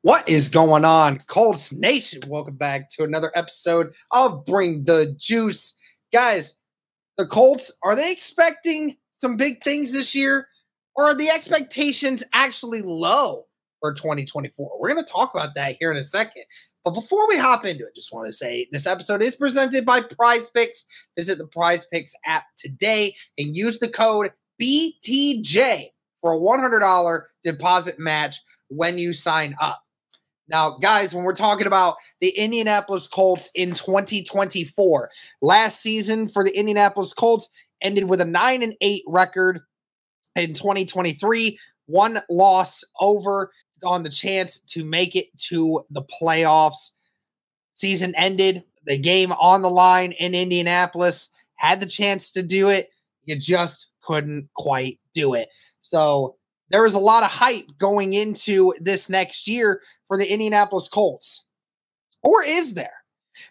What is going on, Colts Nation? Welcome back to another episode of Bring the Juice. Guys, the Colts, are they expecting some big things this year? Or are the expectations actually low for 2024? We're going to talk about that here in a second. But before we hop into it, just want to say this episode is presented by Prize Picks. Visit the Prize Picks app today and use the code BTJ for a $100 deposit match when you sign up. Now, guys, when we're talking about the Indianapolis Colts in 2024, last season for the Indianapolis Colts ended with a 9-8 record. In 2023, one loss over on the chance to make it to the playoffs. Season ended, the game on the line in Indianapolis, had the chance to do it. You just couldn't quite do it. So there was a lot of hype going into this next year for the Indianapolis Colts. Or is there?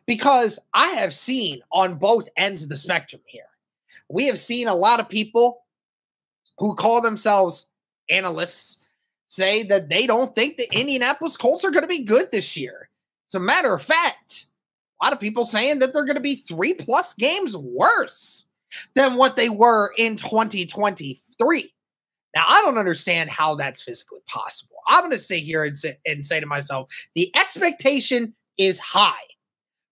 Because I have seen on both ends of the spectrum here. We have seen a lot of people who call themselves analysts say that they don't think the Indianapolis Colts are going to be good this year. As a matter of fact, a lot of people saying that they're going to be 3+ games worse than what they were in 2023. Now, I don't understand how that's physically possible. I'm going to sit here and say to myself, the expectation is high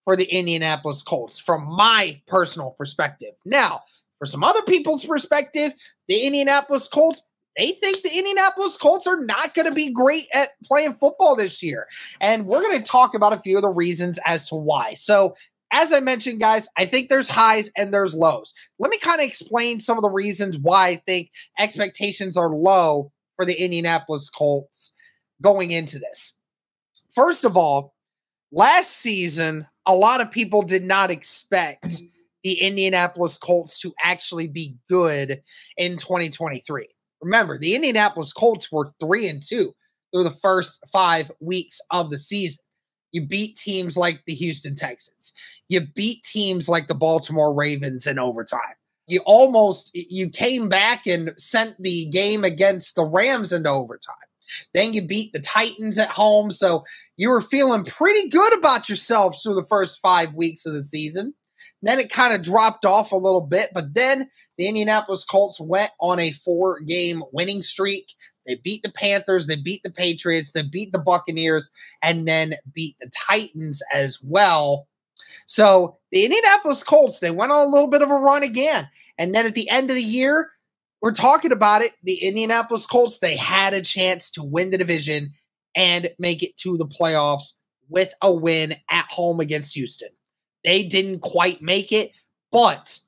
for the Indianapolis Colts from my personal perspective. Now, for some other people's perspective, the Indianapolis Colts, they think the Indianapolis Colts are not going to be great at playing football this year. And we're going to talk about a few of the reasons as to why. So, as I mentioned, guys, I think there's highs and there's lows. Let me kind of explain some of the reasons why I think expectations are low for the Indianapolis Colts going into this. First of all, last season, a lot of people did not expect the Indianapolis Colts to actually be good in 2023. Remember, the Indianapolis Colts were 3-2 through the first 5 weeks of the season. You beat teams like the Houston Texans. You beat teams like the Baltimore Ravens in overtime. You came back and sent the game against the Rams into overtime. Then you beat the Titans at home. So you were feeling pretty good about yourselves through the first 5 weeks of the season. Then it kind of dropped off a little bit, but then the Indianapolis Colts went on a 4-game winning streak. They beat the Panthers, they beat the Patriots, they beat the Buccaneers, and then beat the Titans as well. So the Indianapolis Colts, they went on a little bit of a run again. And then at the end of the year, we're talking about it, the Indianapolis Colts, they had a chance to win the division and make it to the playoffs with a win at home against Houston. They didn't quite make it, but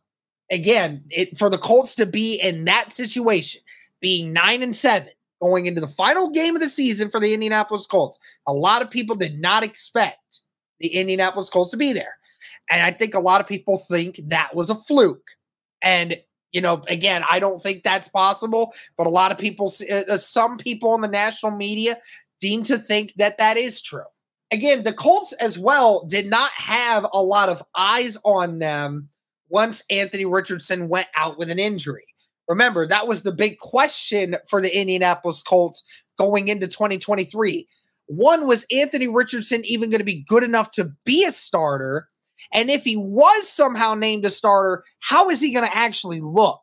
again, for the Colts to be in that situation, being 9-7, going into the final game of the season for the Indianapolis Colts, a lot of people did not expect the Indianapolis Colts to be there. And I think a lot of people think that was a fluke. And, again, I don't think that's possible, but a lot of people, some people in the national media deem to think that that is true. Again, the Colts as well did not have a lot of eyes on them once Anthony Richardson went out with an injury. Remember, that was the big question for the Indianapolis Colts going into 2023. One, was Anthony Richardson even going to be good enough to be a starter? And if he was somehow named a starter, how is he going to actually look?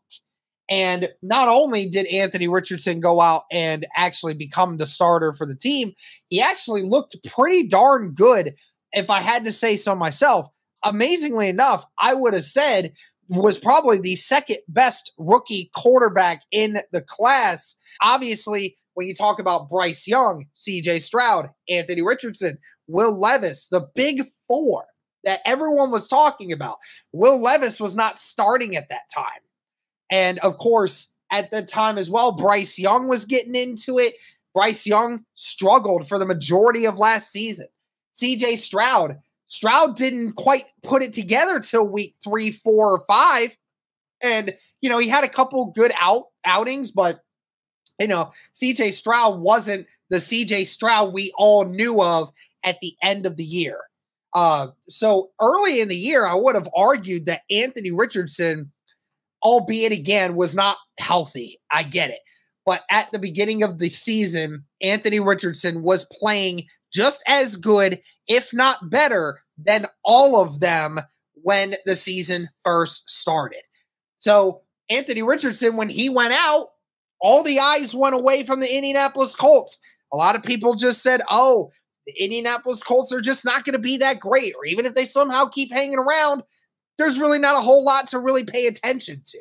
And not only did Anthony Richardson go out and actually become the starter for the team, he actually looked pretty darn good, if I had to say so myself. Amazingly enough, I would have said was probably the second best rookie quarterback in the class. Obviously, when you talk about Bryce Young, C.J. Stroud, Anthony Richardson, Will Levis, the big four that everyone was talking about, Will Levis was not starting at that time. And, of course, at the time as well, Bryce Young was getting into it. Bryce Young struggled for the majority of last season. C.J. Stroud didn't quite put it together till week 3, 4, or 5. And, he had a couple good outings, but, C.J. Stroud wasn't the C.J. Stroud we all knew of at the end of the year. So early in the year, I would have argued that Anthony Richardson, albeit again, was not healthy. I get it. But at the beginning of the season, Anthony Richardson was playing just as good, if not better, than all of them when the season first started. So Anthony Richardson, when he went out, all the eyes went away from the Indianapolis Colts. A lot of people just said, oh, the Indianapolis Colts are just not going to be that great. Or even if they somehow keep hanging around, there's really not a whole lot to really pay attention to.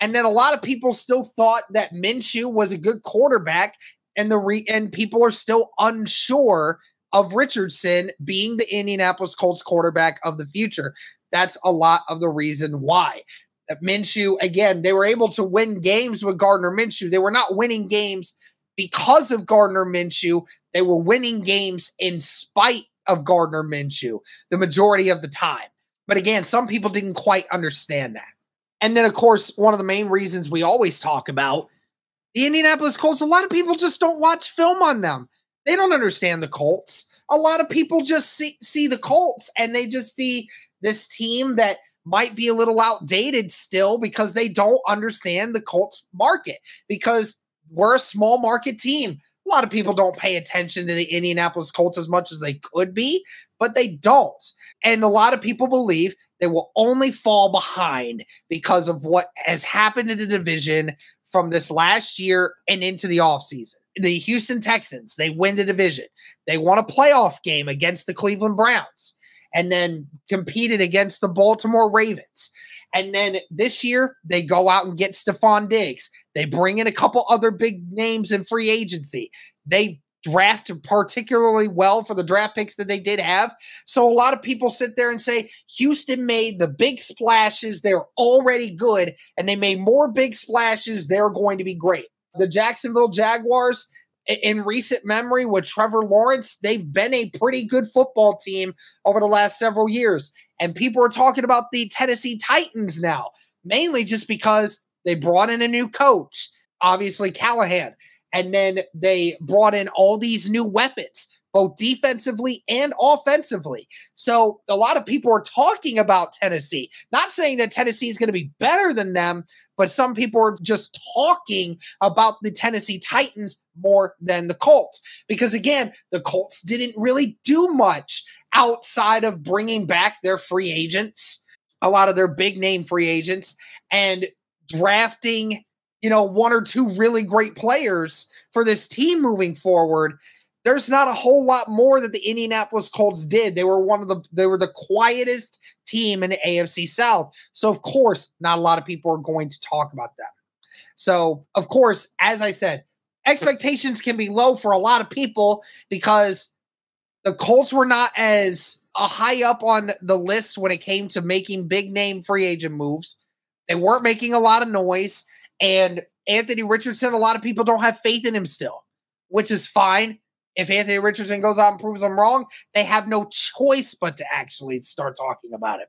And then a lot of people still thought that Minshew was a good quarterback, and people are still unsure of Richardson being the Indianapolis Colts quarterback of the future. That's a lot of the reason why. That Minshew, again, they were able to win games with Gardner Minshew. They were not winning games because of Gardner Minshew. They were winning games in spite of Gardner Minshew the majority of the time. But again, some people didn't quite understand that. And then, of course, one of the main reasons we always talk about the Indianapolis Colts, a lot of people just don't watch film on them. They don't understand the Colts. A lot of people just see the Colts, and they just see this team that might be a little outdated still because they don't understand the Colts market, because we're a small market team. A lot of people don't pay attention to the Indianapolis Colts as much as they could be, but they don't. And a lot of people believe they will only fall behind because of what has happened in the division from this last year and into the offseason. The Houston Texans, they win the division. They won a playoff game against the Cleveland Browns and then competed against the Baltimore Ravens. And then this year, they go out and get Stephon Diggs. They bring in a couple other big names in free agency. They draft particularly well for the draft picks that they did have. So a lot of people sit there and say, Houston made the big splashes. They're already good. And they made more big splashes. They're going to be great. The Jacksonville Jaguars, in recent memory with Trevor Lawrence, they've been a pretty good football team over the last several years. And people are talking about the Tennessee Titans now, mainly just because they brought in a new coach, obviously Callahan. And then they brought in all these new weapons, both defensively and offensively. So a lot of people are talking about Tennessee, not saying that Tennessee is going to be better than them, but some people are just talking about the Tennessee Titans more than the Colts. Because again, the Colts didn't really do much outside of bringing back their free agents, a lot of their big name free agents, and drafting, one or two really great players for this team moving forward. There's not a whole lot more that the Indianapolis Colts did. They were the quietest team in the AFC South. So of course, not a lot of people are going to talk about them. So of course, as I said, expectations can be low for a lot of people because the Colts were not as high up on the list when it came to making big name free agent moves. They weren't making a lot of noise. And Anthony Richardson, a lot of people don't have faith in him still, which is fine. If Anthony Richardson goes out and proves them wrong, they have no choice but to actually start talking about it.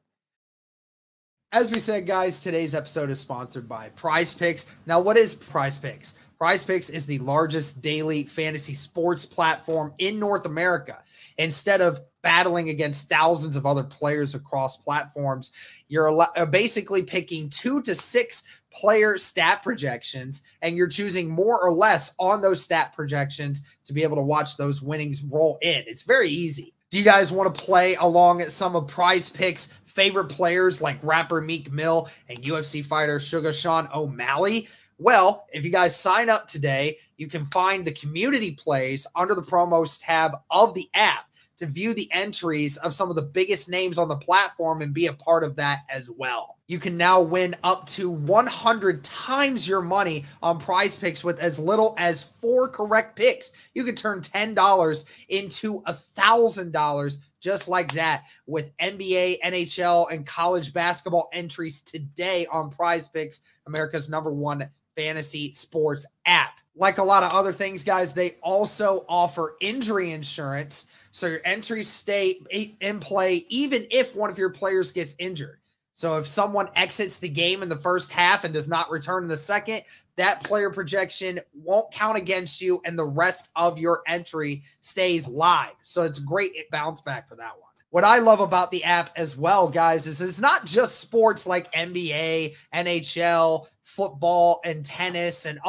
As we said, guys, today's episode is sponsored by Prize Picks. Now, what is Prize Picks? Prize Picks is the largest daily fantasy sports platform in North America. Instead of battling against thousands of other players across platforms, you're basically picking 2 to 6 player stat projections, and you're choosing more or less on those stat projections to be able to watch those winnings roll in. It's very easy. Do you guys want to play along at some of Prize Picks' favorite players like rapper Meek Mill and UFC fighter Sugar Sean O'Malley? Well, if you guys sign up today, you can find the community plays under the promos tab of the app to view the entries of some of the biggest names on the platform and be a part of that as well. You can now win up to 100 times your money on Prize Picks with as little as 4 correct picks. You can turn $10 into $1,000 just like that with NBA, NHL, and college basketball entries today on Prize Picks, America's #1 fantasy sports app. Like a lot of other things, guys, they also offer injury insurance, so your entries stay in play even if one of your players gets injured. So if someone exits the game in the first half and does not return in the second, that player projection won't count against you and the rest of your entry stays live. So it's great bounce back for that one. What I love about the app as well, guys, is it's not just sports like NBA, NHL, football and tennis and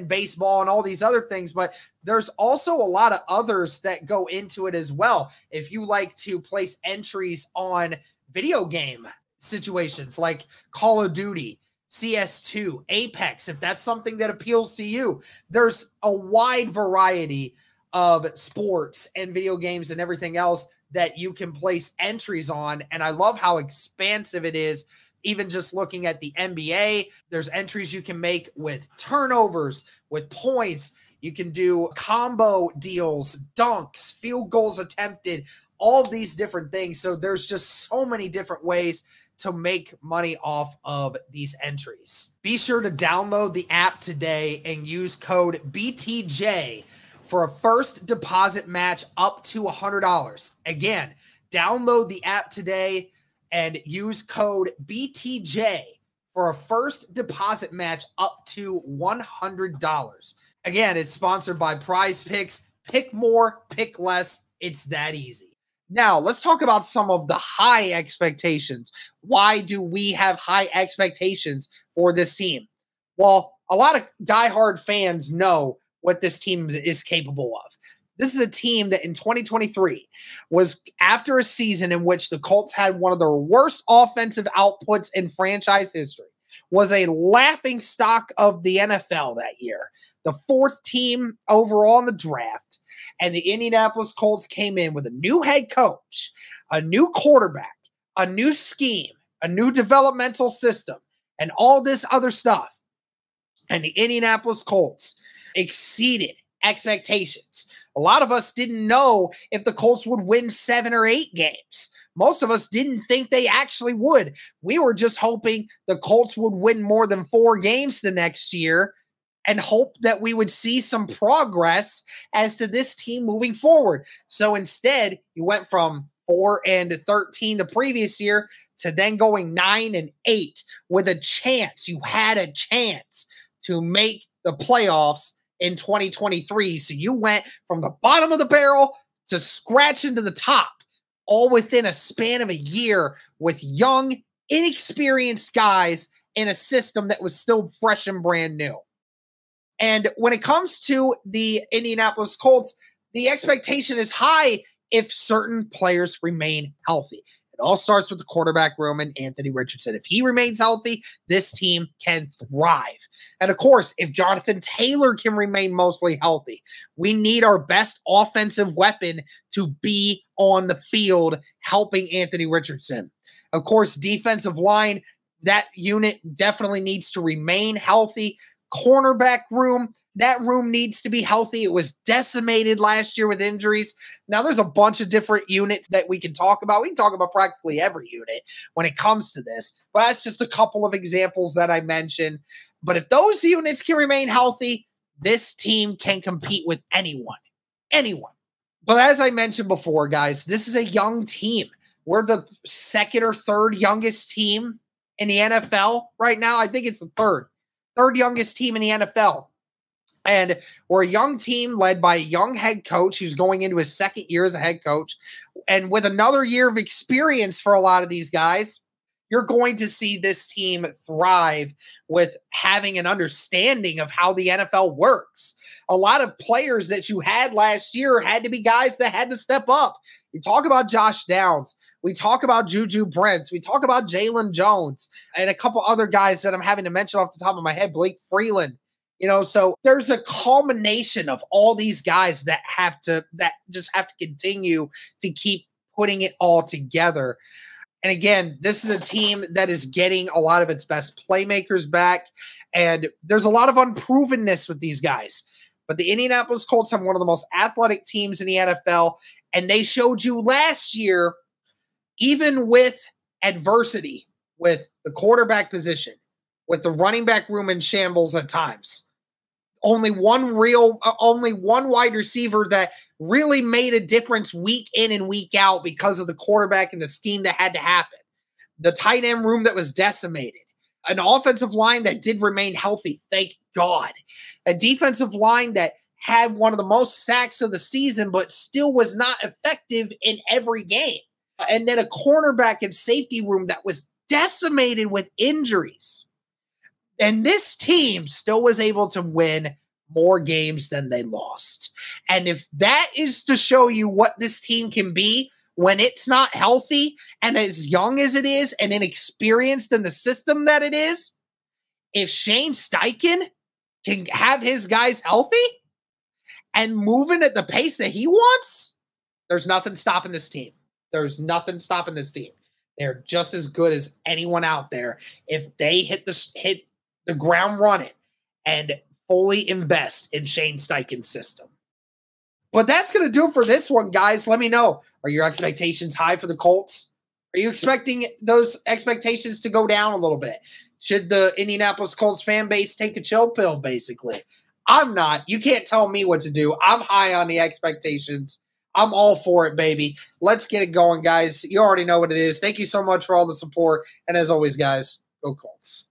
baseball and all these other things, but there's also a lot of others that go into it as well. If you like to place entries on video game situations like Call of Duty, CS2, Apex, if that's something that appeals to you, there's a wide variety of sports and video games and everything else that you can place entries on. And I love how expansive it is. Even just looking at the NBA, there's entries you can make with turnovers, with points. You can do combo deals, dunks, field goals attempted, all of these different things. So there's just so many different ways to make money off of these entries. Be sure to download the app today and use code BTJ for a first deposit match up to $100. Again, download the app today and use code BTJ for a first deposit match up to $100. Again, it's sponsored by Prize Picks. Pick more, pick less. It's that easy. Now, let's talk about some of the high expectations. Why do we have high expectations for this team? Well, a lot of diehard fans know what this team is capable of. This is a team that in 2023 was after a season in which the Colts had one of their worst offensive outputs in franchise history, was a laughing stock of the NFL that year, the fourth team overall in the draft, and the Indianapolis Colts came in with a new head coach, a new quarterback, a new scheme, a new developmental system, and all this other stuff. And the Indianapolis Colts exceeded expectations. A lot of us didn't know if the Colts would win 7 or 8 games. Most of us didn't think they actually would. We were just hoping the Colts would win more than 4 games the next year and hope that we would see some progress as to this team moving forward. So instead, you went from 4-13 the previous year to then going 9-8 with a chance. You had a chance to make the playoffs in 2023. So you went from the bottom of the barrel to scratching to the top, all within a span of a year with young, inexperienced guys in a system that was still fresh and brand new. And when it comes to the Indianapolis Colts, the expectation is high if certain players remain healthy. It all starts with the quarterback room and Anthony Richardson. If he remains healthy, this team can thrive. And of course, if Jonathan Taylor can remain mostly healthy, we need our best offensive weapon to be on the field helping Anthony Richardson. Of course, defensive line, that unit definitely needs to remain healthy. Cornerback room, that room needs to be healthy. It was decimated last year with injuries. Now, there's a bunch of different units that we can talk about. We can talk about practically every unit when it comes to this, but that's just a couple of examples that I mentioned. But if those units can remain healthy, this team can compete with anyone. Anyone. But as I mentioned before, guys, this is a young team. We're the second or third youngest team in the NFL right now. I think it's the third youngest team in the NFL. And we're a young team led by a young head coach who's going into his second year as a head coach. And with another year of experience for a lot of these guys, you're going to see this team thrive with having an understanding of how the NFL works. A lot of players that you had last year had to be guys that had to step up. We talk about Josh Downs. We talk about Juju Brents. We talk about Jalen Jones and a couple other guys that I'm having to mention off the top of my head, Blake Freeland. You know, so there's a culmination of all these guys that just have to continue to keep putting it all together. And again, this is a team that is getting a lot of its best playmakers back. And there's a lot of unprovenness with these guys. But the Indianapolis Colts have one of the most athletic teams in the NFL. And they showed you last year, even with adversity, with the quarterback position, with the running back room in shambles at times, only one wide receiver that really made a difference week in and week out because of the quarterback and the scheme that had to happen. The tight end room that was decimated. An offensive line that did remain healthy, thank God. A defensive line that had one of the most sacks of the season, but still was not effective in every game. And then a cornerback and safety room that was decimated with injuries. And this team still was able to win more games than they lost. And if that is to show you what this team can be when it's not healthy and as young as it is and inexperienced in the system that it is, if Shane Steichen can have his guys healthy and moving at the pace that he wants, there's nothing stopping this team. There's nothing stopping this team. They're just as good as anyone out there if they hit the ground running and fully invest in Shane Steichen's system. But that's going to do it for this one, guys. Let me know. Are your expectations high for the Colts? Are you expecting those expectations to go down a little bit? Should the Indianapolis Colts fan base take a chill pill, basically? I'm not. You can't tell me what to do. I'm high on the expectations. I'm all for it, baby. Let's get it going, guys. You already know what it is. Thank you so much for all the support. And as always, guys, go Colts.